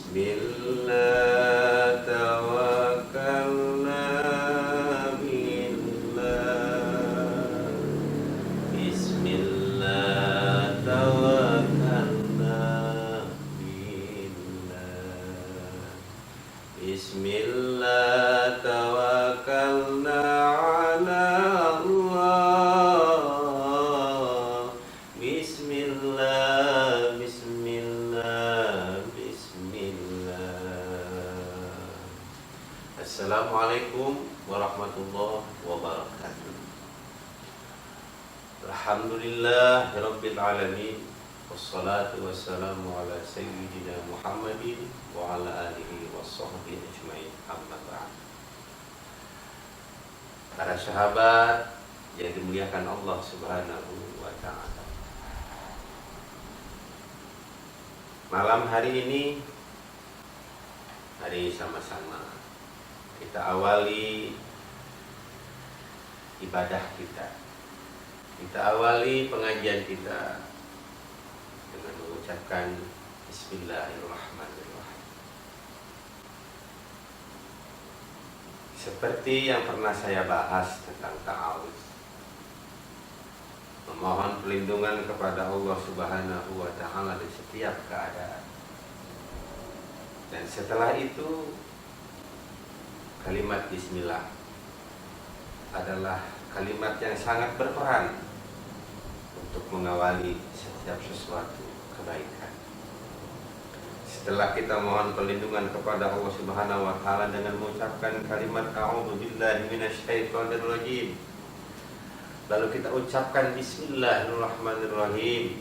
Bismillah tawakkalna billah. Bismillah tawakkalna billah. Bismillah tawakkalna ala Allah. Bismillah, bismillah, bismillah. Assalamualaikum warahmatullahi wabarakatuh. Alhamdulillah Rabbil alamin. Wassalatu wassalamu ala sayyidina Muhammadin wa ala alihi wa sahbihi ajma'in. Amma ba'd. Para sahabat yang dimuliakan Allah Subhanahu wa ta'ala, malam hari ini, mari sama-sama kita awali ibadah kita. Kita awali pengajian kita dengan mengucapkan Bismillahirrahmanirrahim. Seperti yang pernah saya bahas tentang ta'awudz, memohon perlindungan kepada Allah Subhanahu wa ta'ala di setiap keadaan. Dan setelah itu, kalimat bismillah adalah kalimat yang sangat berperan untuk mengawali setiap sesuatu kebaikan. Setelah kita mohon perlindungan kepada Allah Subhanahu wa ta'ala dengan mengucapkan kalimat a'udzu billahi minasyaitonir rajim, lalu kita ucapkan Bismillahirrahmanirrahim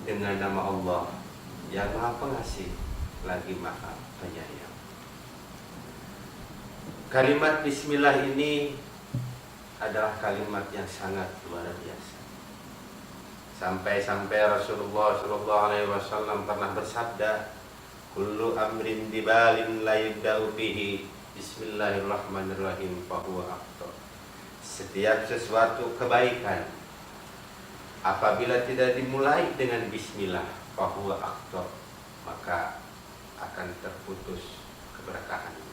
dengan nama Allah yang Maha Pengasih lagi Maha Penyayang. Kalimat Bismillah ini adalah kalimat yang sangat luar biasa. Sampai-sampai Rasulullah SAW pernah bersabda, kullu amrin dibalin la yubda'u bihi Bismillahirrahmanirrahim fahuwa afdal. Setiap sesuatu kebaikan, apabila tidak dimulai dengan bismillah, fahuwa afdal, maka akan terputus keberkahannya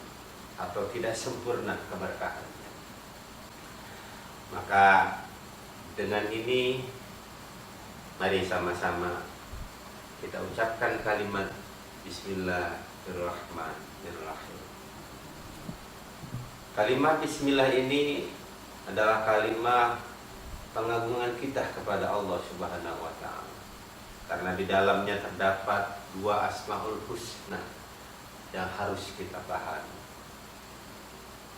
atau tidak sempurna keberkahannya. Maka dengan ini, mari sama-sama kita ucapkan kalimat Bismillahirrahmanirrahim. Kalimat Bismillah ini adalah kalimat pengagungan kita kepada Allah Subhanahu wa ta'ala, karena di dalamnya terdapat dua Asmaul Husna yang harus kita pahami.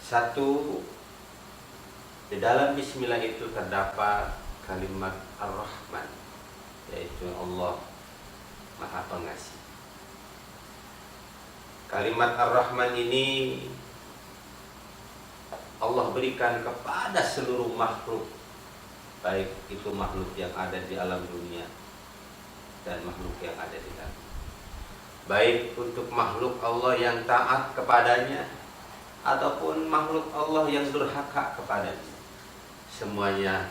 Satu, di dalam Bismillah itu terdapat kalimat Ar-Rahman, yaitu Allah Maha Pengasih. Kalimat Ar-Rahman ini Allah berikan kepada seluruh makhluk, baik itu makhluk yang ada di alam dunia dan makhluk yang ada di dalam. Baik untuk makhluk Allah yang taat kepadanya ataupun makhluk Allah yang durhaka kepadanya, semuanya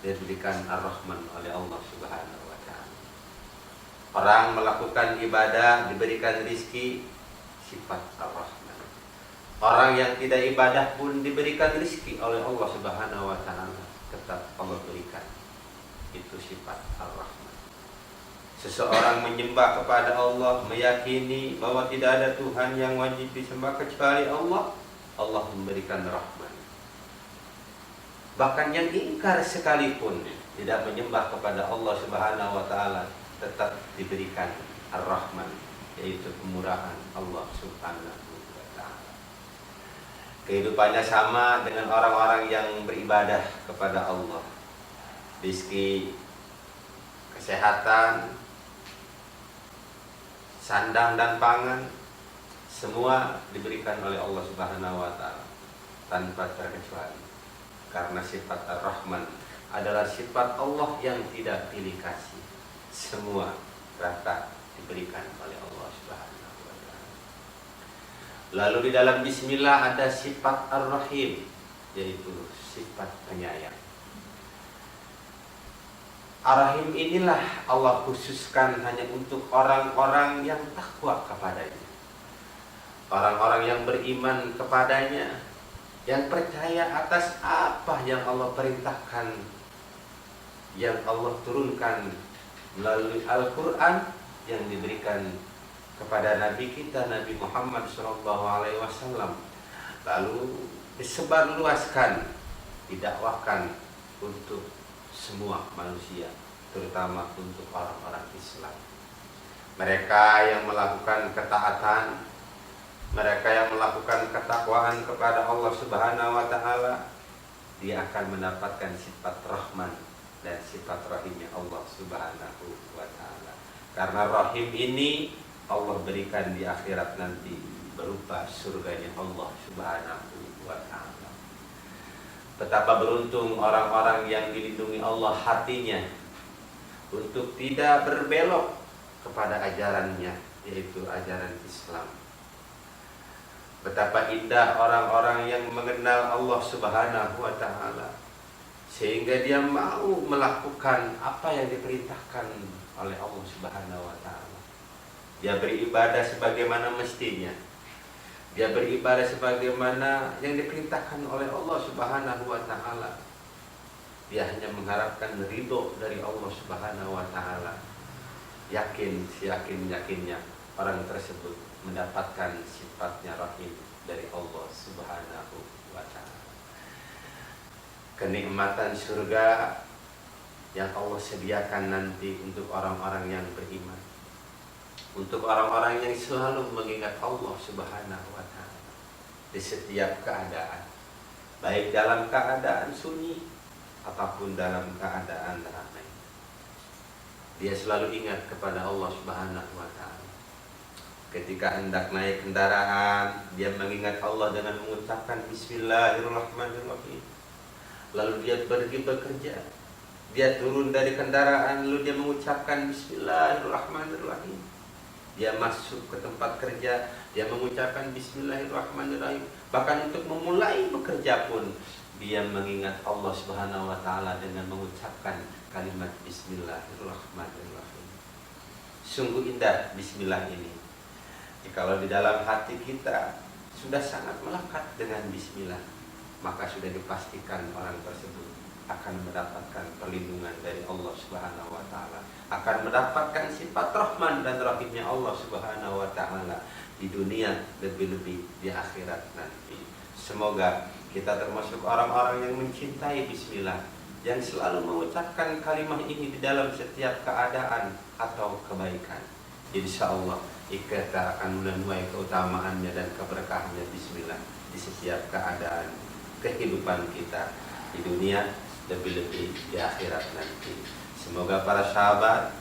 diberikan Ar-Rahman oleh Allah Subhanahu wa ta'ala. Orang melakukan ibadah diberikan rizki, sifat Ar-Rahman. Orang yang tidak ibadah pun diberikan rizki oleh Allah Subhanahu wa ta'ala, tetap Allah berikan. Itu sifat Ar-Rahman. Seseorang menyembah kepada Allah, meyakini bahwa tidak ada Tuhan yang wajib disembah kecuali Allah, Allah memberikan Rahman. Bahkan yang ingkar sekalipun tidak menyembah kepada Allah Subhanahu wa ta'ala, tetap diberikan Ar-Rahman, yaitu kemurahan Allah Subhanahu wa ta'ala. Kehidupannya sama dengan orang-orang yang beribadah kepada Allah. Rizki, kesehatan, sandang dan pangan, semua diberikan oleh Allah Subhanahu wa ta'ala tanpa terkecuali. Karena sifat Ar-Rahman adalah sifat Allah yang tidak pilih kasih. Semua rata diberikan oleh Allah Subhanahu wa ta'ala. Lalu di dalam Bismillah ada sifat Ar-Rahim, yaitu sifat penyayang. Ar-Rahim inilah Allah khususkan hanya untuk orang-orang yang takwa kepadanya, orang-orang yang beriman kepadanya, yang percaya atas apa yang Allah perintahkan, yang Allah turunkan melalui Al-Quran yang diberikan kepada Nabi kita, Nabi Muhammad SAW, lalu disebarluaskan, didakwahkan untuk semua manusia, terutama untuk orang-orang Islam. Mereka yang melakukan ketaatan, mereka yang melakukan ketakwaan kepada Allah Subhanahu wa Ta'ala, dia akan mendapatkan sifat Rahman dan sifat Rahimnya Allah Subhanahu wa Ta'ala. Karena Rahim ini Allah berikan di akhirat nanti berupa surganya Allah Subhanahu wa Ta'ala. Betapa beruntung orang-orang yang dilindungi Allah hatinya untuk tidak berbelok kepada ajarannya, yaitu ajaran Islam. Betapa indah orang-orang yang mengenal Allah Subhanahu wa Ta'ala, sehingga dia mau melakukan apa yang diperintahkan oleh Allah Subhanahu wa Ta'ala. Dia beribadah sebagaimana mestinya, dia beribadah sebagaimana yang diperintahkan oleh Allah Subhanahu wa Ta'ala. Dia hanya mengharapkan ridho dari Allah Subhanahu wa Ta'ala. Yakin, yakinnya orang tersebut mendapatkan sifatnya Rahim dari Allah Subhanahu wa Ta'ala. Kenikmatan surga yang Allah sediakan nanti untuk orang-orang yang beriman, untuk orang-orang yang selalu mengingat Allah Subhanahu wa Ta'ala di setiap keadaan, baik dalam keadaan sunyi ataupun dalam keadaan ramai. Dia selalu ingat kepada Allah Subhanahu wa Ta'ala. Ketika hendak naik kendaraan, dia mengingat Allah dengan mengucapkan Bismillahirrahmanirrahim. Lalu dia pergi bekerja, dia turun dari kendaraan, lalu dia mengucapkan Bismillahirrahmanirrahim. Dia masuk ke tempat kerja, dia mengucapkan Bismillahirrahmanirrahim. Bahkan untuk memulai bekerja pun dia mengingat Allah Subhanahu wa Ta'ala dengan mengucapkan kalimat Bismillahirrahmanirrahim. Sungguh indah Bismillah ini. Jikalau di dalam hati kita sudah sangat melekat dengan Bismillah, maka sudah dipastikan orang tersebut akan mendapatkan perlindungan dari Allah Subhanahu wa Ta'ala, akan mendapatkan sifat Rahman dan Rahimnya Allah Subhanahu wa Ta'ala di dunia, lebih-lebih di akhirat nanti. Semoga kita termasuk orang-orang yang mencintai Bismillah, yang selalu mengucapkan kalimat ini di dalam setiap keadaan atau kebaikan. Insya Allah kita akan menuai keutamaannya dan keberkahannya Bismillah di setiap keadaan kehidupan kita di dunia, lebih-lebih di akhirat nanti. Semoga para sahabat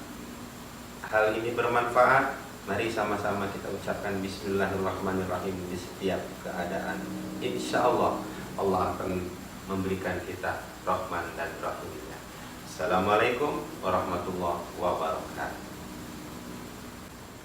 hal ini bermanfaat. Mari sama-sama kita ucapkan Bismillahirrahmanirrahim di setiap keadaan. Insya Allah Allah akan memberikan kita Rahman dan Rahimnya. Assalamualaikum warahmatullahi wabarakatuh.